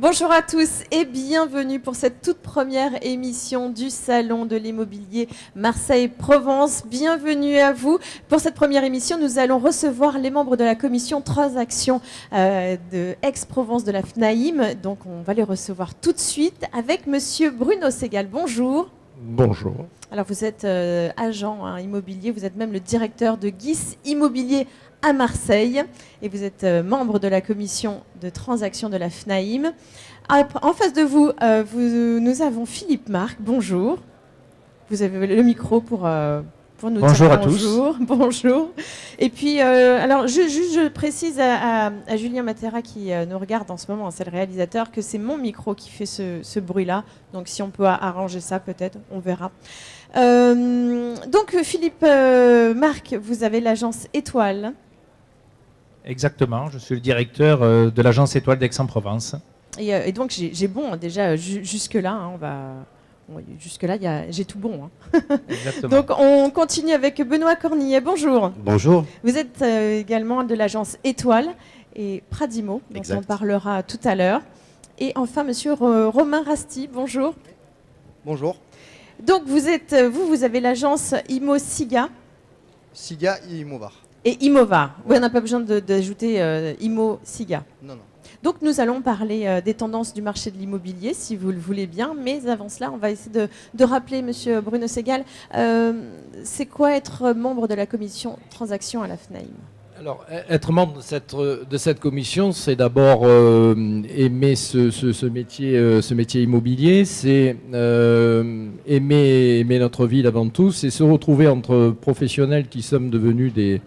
Bonjour à tous et bienvenue pour cette toute première émission du Salon de l'immobilier Marseille-Provence. Bienvenue à vous. Pour cette première émission, nous allons recevoir les membres de la commission transaction de Aix-Provence de la FNAIM. Donc on va les recevoir tout de suite avec monsieur Bruno Segal. Bonjour. Bonjour. Alors vous êtes agent immobilier, vous êtes même le directeur de Guis Immobilier à Marseille et vous êtes membre de la commission de transaction de la FNAIM. En face de vous, nous avons Philippe Marc. Bonjour. Vous avez le micro pour nous bonjour dire à bonjour. tous. Bonjour. Et puis, alors, je précise à Julien Matera qui nous regarde en ce moment, c'est le réalisateur, que c'est mon micro qui fait ce bruit-là. Donc, si on peut arranger ça, peut-être, on verra. Donc, Philippe Marc, vous avez l'agence Étoile. Exactement, je suis le directeur de l'agence Étoile d'Aix-en-Provence. Et donc, j'ai bon, déjà, jusque-là, jusque-là, j'ai tout bon. Exactement. Donc, on continue avec Benoît Cornillet. Bonjour. Bonjour. Vous êtes également de l'agence Étoile et Pradimo, dont on parlera tout à l'heure. Et enfin, monsieur Romain Rasti. Bonjour. Bonjour. Donc, vous avez l'agence Imo Siga. Siga et Imovar. Et Imovar. Ouais. Oui, on n'a pas besoin d'ajouter Imo Siga. Non, non. Donc nous allons parler des tendances du marché de l'immobilier, si vous le voulez bien. Mais avant cela, on va essayer de rappeler, monsieur Bruno Segal, c'est quoi être membre de la commission transaction à la FNAIM? Alors, être membre de cette commission, c'est d'abord aimer ce métier immobilier, c'est aimer notre ville avant tout, c'est se retrouver entre professionnels qui sommes devenus des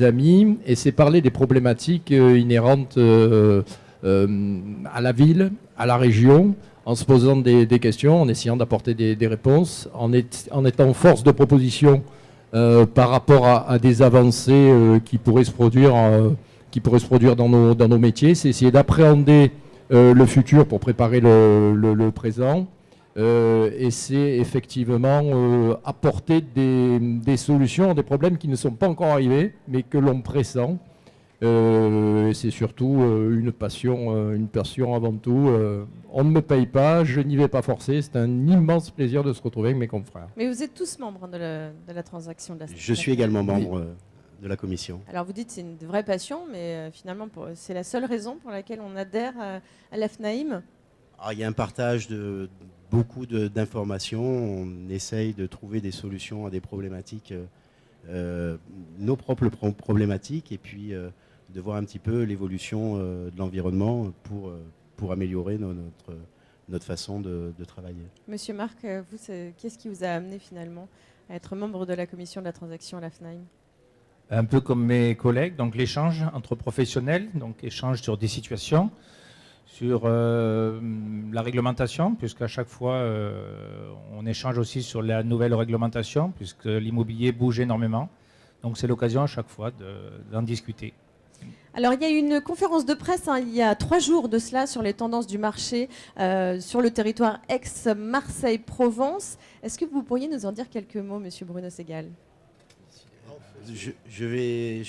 amis, et c'est parler des problématiques inhérentes à la ville, à la région, en se posant des questions, en essayant d'apporter des réponses, en étant force de proposition par rapport à des avancées qui pourraient se produire dans nos métiers. C'est essayer d'appréhender le futur pour préparer le présent. Et c'est effectivement apporter des solutions à des problèmes qui ne sont pas encore arrivés, mais que l'on pressent. C'est surtout une passion avant tout. On ne me paye pas, je n'y vais pas forcer. C'est un immense plaisir de se retrouver avec mes confrères. Mais vous êtes tous membres de la transaction de la Je suis également membre de la commission. Alors vous dites que c'est une vraie passion, mais finalement c'est la seule raison pour laquelle on adhère à la FNAIM. Alors, il y a un partage de beaucoup d'informations. On essaye de trouver des solutions à des problématiques, nos propres problématiques, et puis de voir un petit peu l'évolution de l'environnement pour améliorer notre façon de travailler. Monsieur Marc, vous, qu'est-ce qui vous a amené finalement à être membre de la commission de la transaction à la FNAIM? Un peu comme mes collègues, donc l'échange entre professionnels, donc échange sur des situations, sur la réglementation, puisqu'à chaque fois on échange aussi sur la nouvelle réglementation, puisque l'immobilier bouge énormément. Donc c'est l'occasion à chaque fois d'en discuter. Alors il y a eu une conférence de presse il y a 3 jours de cela sur les tendances du marché sur le territoire Aix-Marseille-Provence. Est-ce que vous pourriez nous en dire quelques mots, monsieur Bruno Segal? Je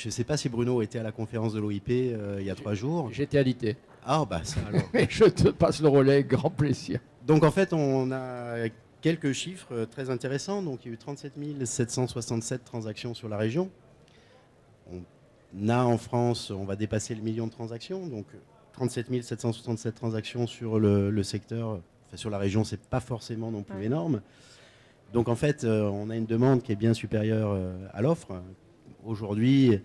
ne sais pas si Bruno était à la conférence de l'OIP il y a 3 jours. J'étais alité. Ah bah ça alors. Je te passe le relais, grand plaisir. Donc en fait, on a quelques chiffres très intéressants. Donc il y a eu 37 767 transactions sur la région. On a en France, on va dépasser le million de transactions. Donc 37 767 transactions sur le secteur, enfin, sur la région, c'est pas forcément non plus énorme. Donc en fait, on a une demande qui est bien supérieure à l'offre. Aujourd'hui,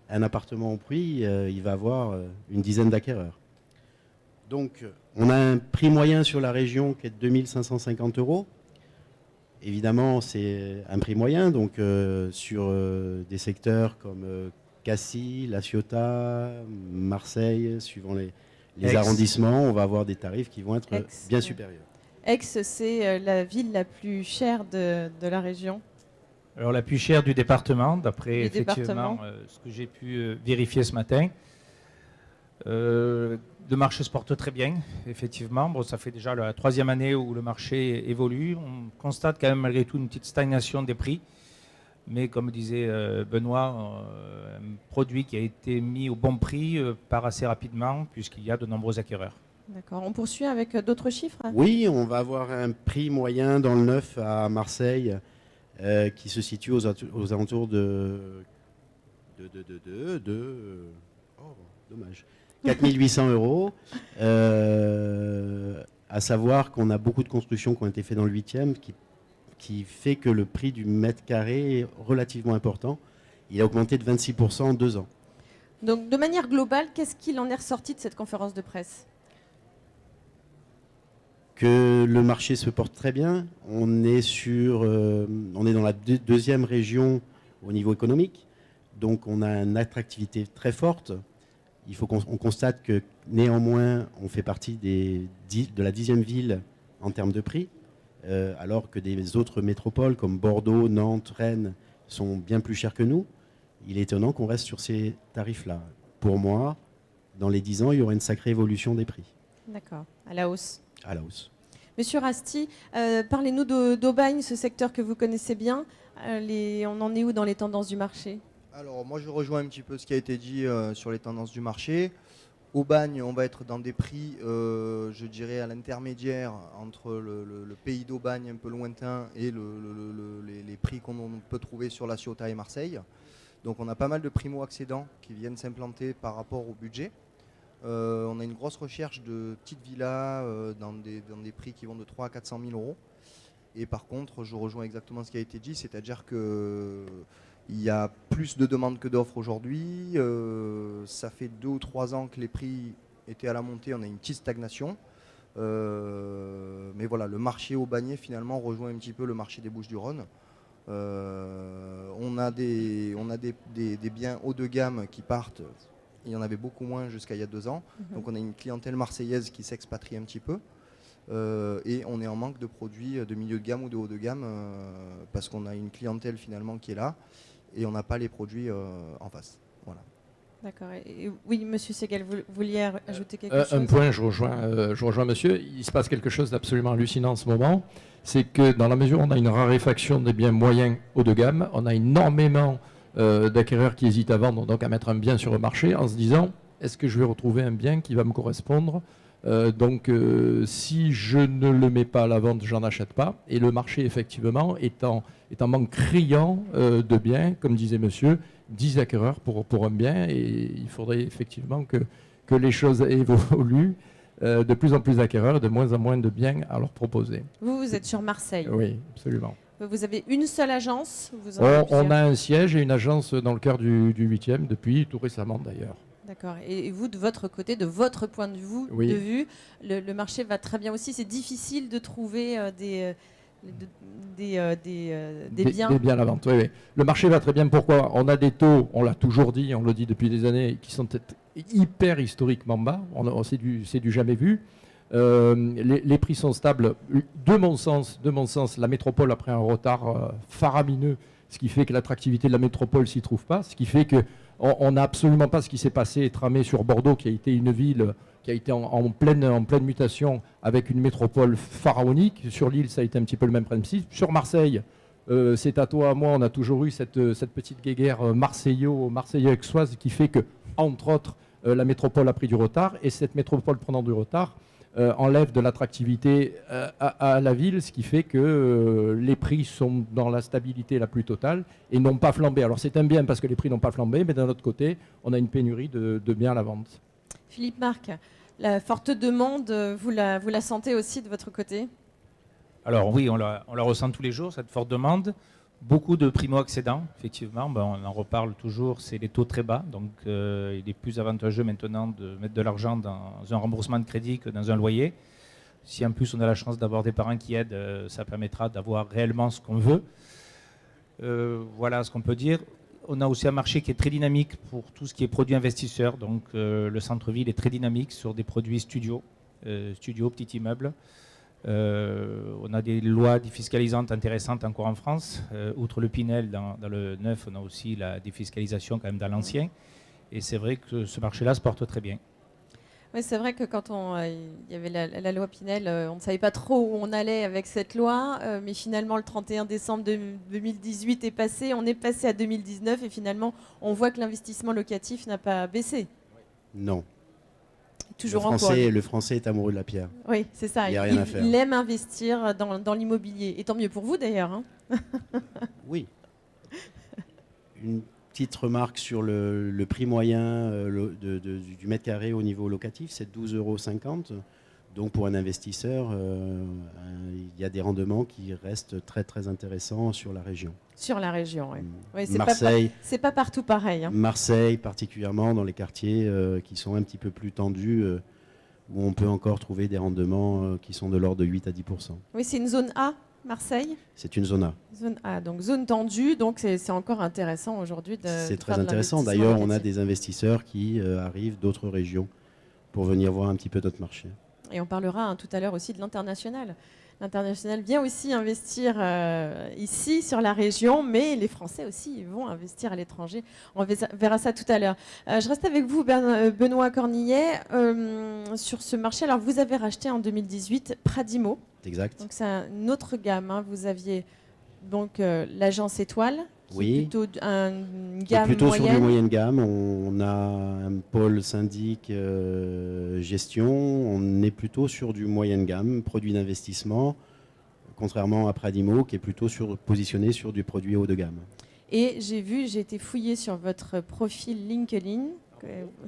un appartement au prix, il va avoir une dizaine d'acquéreurs. Donc, on a un prix moyen sur la région qui est de 2 550 €. Évidemment, c'est un prix moyen. Donc, sur des secteurs comme Cassis, La Ciotat, Marseille, suivant les arrondissements, on va avoir des tarifs qui vont être bien supérieurs. Aix, c'est la ville la plus chère de la région. Alors la plus chère du département, d'après effectivement ce que j'ai pu vérifier ce matin. Le marché se porte très bien, effectivement. Bon, ça fait déjà la 3e année où le marché évolue. On constate quand même malgré tout une petite stagnation des prix. Mais comme disait Benoît, un produit qui a été mis au bon prix part assez rapidement puisqu'il y a de nombreux acquéreurs. D'accord. On poursuit avec d'autres chiffres. Oui, on va avoir un prix moyen dans le neuf à Marseille qui se situe aux alentours oh, dommage. 4 800 euros. À savoir qu'on a beaucoup de constructions qui ont été faites dans le 8e qui fait que le prix du mètre carré est relativement important. Il a augmenté de 26% en 2 ans. Donc, de manière globale, qu'est-ce qu'il en est ressorti de cette conférence de presse? Que le marché se porte très bien. On est dans la deuxième région au niveau économique. Donc on a une attractivité très forte. Il faut qu'on constate que néanmoins, on fait partie de la 10e ville en termes de prix, alors que des autres métropoles comme Bordeaux, Nantes, Rennes sont bien plus chères que nous. Il est étonnant qu'on reste sur ces tarifs-là. Pour moi, dans les 10 ans, il y aura une sacrée évolution des prix. D'accord, à la hausse. À la hausse. Monsieur Rasti, parlez-nous d'Aubagne, ce secteur que vous connaissez bien. On en est où dans les tendances du marché? Alors moi je rejoins un petit peu ce qui a été dit sur les tendances du marché. Aubagne, on va être dans des prix, je dirais, à l'intermédiaire entre le pays d'Aubagne un peu lointain et les prix qu'on peut trouver sur La Ciotat et Marseille. Donc on a pas mal de primo-accédants qui viennent s'implanter par rapport au budget. On a une grosse recherche de petites villas dans des prix qui vont de 300 à 400 000 euros. Et par contre, je rejoins exactement ce qui a été dit, c'est-à-dire qu'il y a plus de demandes que d'offres aujourd'hui. Ça fait 2 ou 3 ans que les prix étaient à la montée, on a une petite stagnation. Mais voilà, le marché aubagnais finalement rejoint un petit peu le marché des Bouches-du-Rhône. On a des biens haut de gamme qui partent. Il y en avait beaucoup moins jusqu'à il y a 2 ans. Donc on a une clientèle marseillaise qui s'expatrie un petit peu. Et on est en manque de produits de milieu de gamme ou de haut de gamme parce qu'on a une clientèle finalement qui est là et on n'a pas les produits en face. Voilà. D'accord. Oui, monsieur Segal, vous vouliez ajouter quelque chose? Un point, je rejoins monsieur. Il se passe quelque chose d'absolument hallucinant en ce moment. C'est que dans la mesure où on a une raréfaction des biens moyens haut de gamme, on a énormément d'acquéreurs qui hésitent à vendre, donc à mettre un bien sur le marché en se disant est-ce que je vais retrouver un bien qui va me correspondre? Si je ne le mets pas à la vente, j'en achète pas. Et le marché, effectivement, est en manque criant de biens, comme disait monsieur, 10 acquéreurs pour un bien. Et il faudrait effectivement que les choses évoluent. De plus en plus d'acquéreurs, de moins en moins de biens à leur proposer. Vous êtes sur Marseille. Oui, absolument. Vous avez une seule agence? On a un siège et une agence dans le cœur du 8e depuis tout récemment d'ailleurs. D'accord. Et vous, de votre côté, de votre point de vue, le marché va très bien aussi. C'est difficile de trouver des biens. Des biens à la vente, oui. Le marché va très bien. Pourquoi? On a des taux, on l'a toujours dit, on le dit depuis des années, qui sont hyper historiquement bas. C'est du jamais vu. Les prix sont stables. De mon sens, la métropole a pris un retard faramineux, ce qui fait que l'attractivité de la métropole s'y trouve pas, ce qui fait que on n'a absolument pas ce qui s'est passé et tramé sur Bordeaux, qui a été une ville qui a été en pleine mutation avec une métropole pharaonique. Sur l'île, ça a été un petit peu le même principe. Sur Marseille, c'est à toi, à moi, on a toujours eu cette petite guéguerre marseillais-aixoise qui fait que, entre autres, la métropole a pris du retard. Et cette métropole prenant du retard enlève de l'attractivité à la ville, ce qui fait que les prix sont dans la stabilité la plus totale et n'ont pas flambé. Alors c'est un bien parce que les prix n'ont pas flambé, mais d'un autre côté, on a une pénurie de biens à la vente. Philippe Marc, la forte demande, vous la sentez aussi de votre côté? Alors oui, on la ressent tous les jours, cette forte demande. Beaucoup de primo-accédants, effectivement, on en reparle toujours, c'est les taux très bas, donc il est plus avantageux maintenant de mettre de l'argent dans un remboursement de crédit que dans un loyer. Si en plus on a la chance d'avoir des parents qui aident, ça permettra d'avoir réellement ce qu'on veut. Voilà ce qu'on peut dire. On a aussi un marché qui est très dynamique pour tout ce qui est produits investisseurs, donc le centre-ville est très dynamique sur des produits studios, petits immeubles. On a des lois défiscalisantes intéressantes encore en France. Outre le Pinel, dans le neuf, on a aussi la défiscalisation quand même dans l'ancien. Et c'est vrai que ce marché-là se porte très bien. Oui, c'est vrai que quand il y avait la loi Pinel, on ne savait pas trop où on allait avec cette loi, mais finalement le 31 décembre 2018 est passé, on est passé à 2019 et finalement on voit que l'investissement locatif n'a pas baissé. Non. Toujours en cours. Le Français est amoureux de la pierre. Oui, c'est ça. Il y a rien à faire. Il aime investir dans l'immobilier. Et tant mieux pour vous d'ailleurs. Hein. Oui. Une petite remarque sur le prix moyen du mètre carré au niveau locatif, c'est 12,50 €. Donc pour un investisseur, il y a des rendements qui restent très très intéressants sur la région. Sur la région, oui. Oui, Marseille, c'est pas partout pareil. Hein. Marseille particulièrement dans les quartiers qui sont un petit peu plus tendus, où on peut encore trouver des rendements qui sont de l'ordre de 8 à 10%. Oui, c'est une zone A, Marseille. C'est une zone A. Zone A, donc zone tendue, donc c'est encore intéressant aujourd'hui de C'est de très faire de intéressant. l'investissement D'ailleurs, on a locatif. des investisseurs qui arrivent d'autres régions pour venir voir un petit peu notre marché. Et on parlera tout à l'heure aussi de l'international. L'international vient aussi investir ici, sur la région, mais les Français aussi vont investir à l'étranger. On verra ça tout à l'heure. Je reste avec vous, Benoît Cornillet, sur ce marché. Alors, vous avez racheté en 2018 Pradimo. Exact. Donc, c'est une autre gamme. Hein. Vous aviez donc l'agence Étoile, qui Oui. est plutôt une Qui est gamme plutôt sur du moyenne. moyenne gamme. On a un pôle syndic gestion. On est plutôt sur du moyenne gamme, produit d'investissement, contrairement à Pradimo, qui est plutôt positionné sur du produit haut de gamme. Et j'ai été fouillée sur votre profil LinkedIn.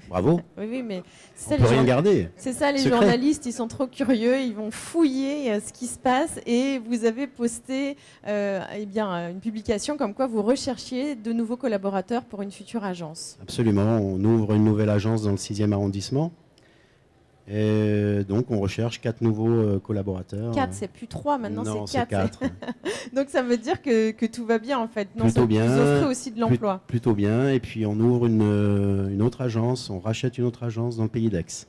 Bravo. Oui, mais On peut rien garder. c'est ça, les Secret. journalistes, ils sont trop curieux, ils vont fouiller ce qui se passe et vous avez posté une publication comme quoi vous recherchiez de nouveaux collaborateurs pour une future agence. Absolument. On ouvre une nouvelle agence dans le 6e arrondissement. Et donc, on recherche 4 nouveaux collaborateurs. 4, c'est plus 3, maintenant Non, c'est 4. 4. Donc ça veut dire que tout va bien en fait. Non, Plutôt ça, bien. Vous offrez aussi de l'emploi. Plutôt bien. Et puis, on ouvre une autre agence. On rachète une autre agence dans le pays d'Aix.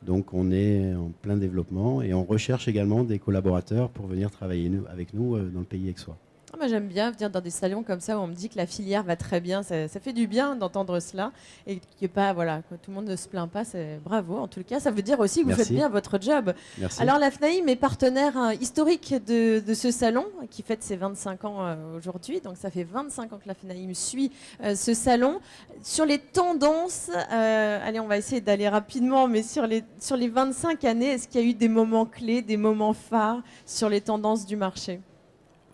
Donc, on est en plein développement et on recherche également des collaborateurs pour venir travailler avec nous dans le pays aixois. Ah, moi, j'aime bien venir dans des salons comme ça où on me dit que la filière va très bien. Ça fait du bien d'entendre cela et que pas, voilà, que tout le monde ne se plaint pas. C'est bravo. En tout cas, ça veut dire aussi que vous Merci. faites bien votre job. Merci. Alors, la FNAIM est partenaire historique de ce salon qui fête ses 25 ans aujourd'hui. Donc, ça fait 25 ans que la FNAIM suit ce salon. Sur les tendances, allez, on va essayer d'aller rapidement, mais sur les 25 années, est-ce qu'il y a eu des moments clés, des moments phares sur les tendances du marché ?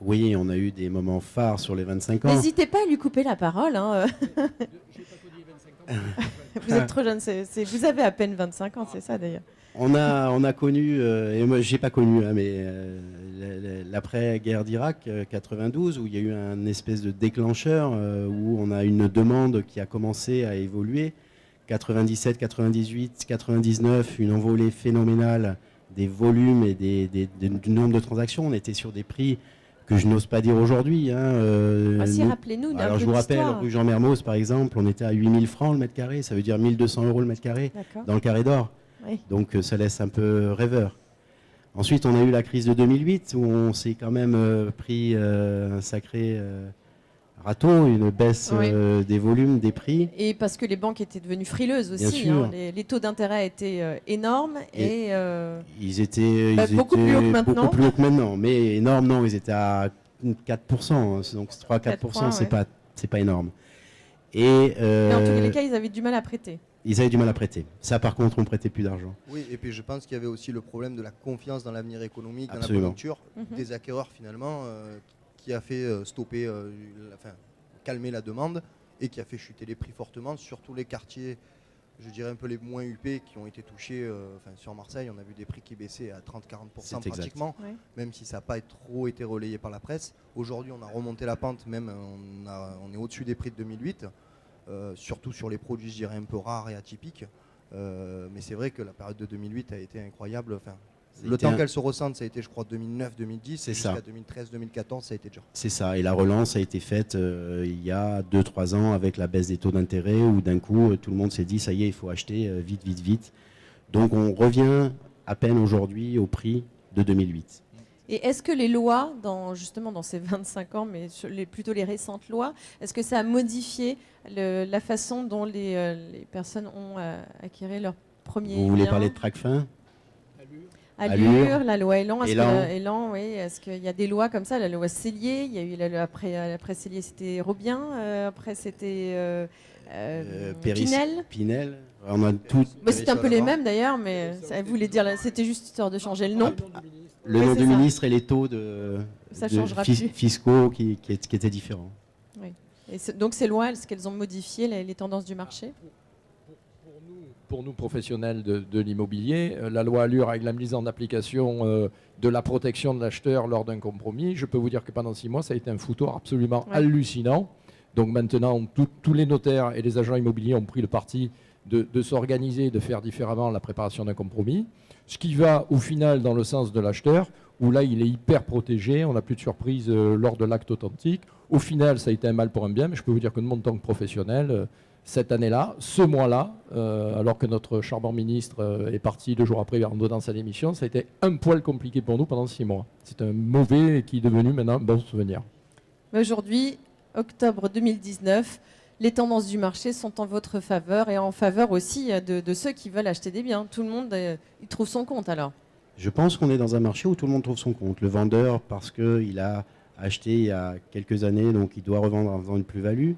Oui, on a eu des moments phares sur les 25 ans. N'hésitez pas à lui couper la parole. Hein. Vous êtes trop jeune, vous avez à peine 25 ans, c'est ça d'ailleurs. On a connu, et moi j'ai pas connu, hein, mais l'après-guerre d'Irak 92, où il y a eu un espèce de déclencheur, où on a une demande qui a commencé à évoluer. 97, 98, 99, une envolée phénoménale des volumes et du nombre de transactions. On était sur des prix que je n'ose pas dire aujourd'hui. Hein, rappelez-nous. Alors je vous rappelle, rue Jean Mermoz par exemple, on était à 8000 francs le mètre carré, ça veut dire 1200 € le mètre carré dans le carré d'or. Oui. Donc ça laisse un peu rêveur. Ensuite, on a eu la crise de 2008 où on s'est quand même pris un sacré râteau, une baisse des volumes, des prix. Et parce que les banques étaient devenues frileuses aussi. Bien sûr. Hein, les taux d'intérêt étaient énormes et Ils étaient beaucoup plus haut que maintenant. Beaucoup plus haut que maintenant. Mais énorme, non, ils étaient à 4%. Donc 3-4%, c'est pas énorme. Et, mais en tous les cas, ils avaient du mal à prêter. Ils avaient du mal à prêter. Ça, par contre, on prêtait plus d'argent. Oui, et puis je pense qu'il y avait aussi le problème de la confiance dans l'avenir économique, Absolument. dans la conjoncture, des acquéreurs finalement, qui a fait stopper, calmer la demande et qui a fait chuter les prix fortement, surtout les quartiers, je dirais un peu les moins huppés qui ont été touchés. Sur Marseille, on a vu des prix qui baissaient à 30-40% pratiquement, Ouais. même si ça n'a pas trop été relayé par la presse. Aujourd'hui, on a remonté la pente, même on est au-dessus des prix de 2008. Surtout sur les produits, je dirais, un peu rares et atypiques. Mais c'est vrai que la période de 2008 a été incroyable. Le temps qu'elle se ressente, ça a été, je crois, 2009-2010. C'est jusqu'à ça. 2013-2014, ça a été dur. C'est ça. Et la relance a été faite il y a 2-3 ans avec la baisse des taux d'intérêt où d'un coup, tout le monde s'est dit, ça y est, il faut acheter vite, vite, vite. Donc on revient à peine aujourd'hui au prix de 2008. Et est-ce que les lois, justement dans ces 25 ans, mais plutôt les récentes lois, est-ce que ça a modifié la façon dont les personnes ont acquis premier Vous voulez bien. parler de Tracfin? Allure, la loi Elan. Élan. Élan, oui. Est-ce qu'il y a des lois comme ça? La loi Cellier, il y a eu la loi après Cellier, c'était Robien. Après, c'était Pinel. Pinel. On a tout. Bah, c'était un peu les mêmes d'ailleurs, mais ça voulait dire, c'était juste histoire de changer le nom. Le Oui, nom c'est du ça. ministre et les taux de, Ça de changera plus. fiscaux qui étaient différents. Et donc ces lois, est-ce qu'elles ont modifié les tendances du marché? Pour nous, professionnels de l'immobilier, la loi Allure avec la mise en application de la protection de l'acheteur lors d'un compromis, je peux vous dire que pendant 6 mois, ça a été un foutoir absolument hallucinant. Donc maintenant, tous les notaires et les agents immobiliers ont pris le parti de s'organiser, de faire différemment la préparation d'un compromis, ce qui va au final dans le sens de l'acheteur, où là, il est hyper protégé, on n'a plus de surprise lors de l'acte authentique. Au final, ça a été un mal pour un bien, mais je peux vous dire que de mon tant que professionnel, cette année-là, ce mois-là, alors que notre charmant ministre est parti 2 jours après en donnant sa démission, ça a été un poil compliqué pour nous pendant 6 mois. C'est un mauvais qui est devenu maintenant un bon souvenir. Mais aujourd'hui, octobre 2019, les tendances du marché sont en votre faveur et en faveur aussi de ceux qui veulent acheter des biens. Tout le monde il trouve son compte alors. Je pense qu'on est dans un marché où tout le monde trouve son compte. Le vendeur, parce qu'il a acheté il y a quelques années, donc il doit revendre en faisant une plus-value.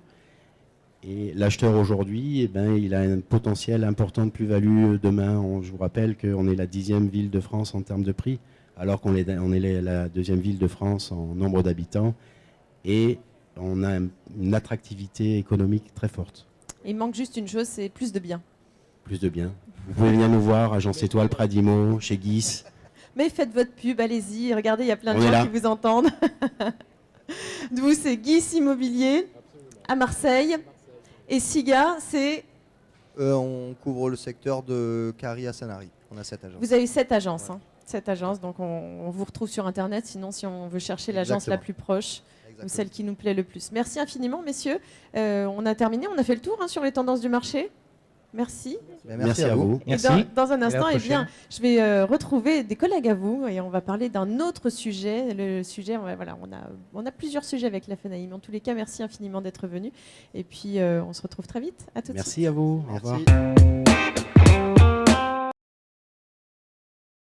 Et l'acheteur aujourd'hui, eh ben, il a un potentiel important de plus-value demain. Je vous rappelle qu'on est la 10e ville de France en termes de prix, alors qu'on est la 2e ville de France en nombre d'habitants. Et on a une attractivité économique très forte. Il manque juste une chose, c'est plus de biens. Plus de biens. Vous pouvez venir nous voir, Agence Étoile, Pradimo, chez Guis. Mais faites votre pub, allez-y. Regardez, il y a plein de On est gens là. qui vous entendent. Vous, c'est Guis Immobilier à Marseille. Et Siga, c'est... On couvre le secteur de Carie à Sanary. On a 7 agences. Vous avez 7 agences. Hein. 7 agences, donc on vous retrouve sur Internet. Sinon, si on veut chercher l'agence la Exactement. plus proche, Exactement. ou celle qui nous plaît le plus. Merci infiniment, messieurs. On a terminé, on a fait le tour sur les tendances du marché. Merci. Ben, Merci à vous. Et Merci. dans un À la instant, eh bien, prochaine. je vais retrouver des collègues à vous et on va parler d'un autre sujet. Le sujet, voilà, on a plusieurs sujets avec la FNAIM. En tous les cas, merci infiniment d'être venu. Et puis, on se retrouve très vite. À tout de suite. Merci à vous. Au revoir. Merci.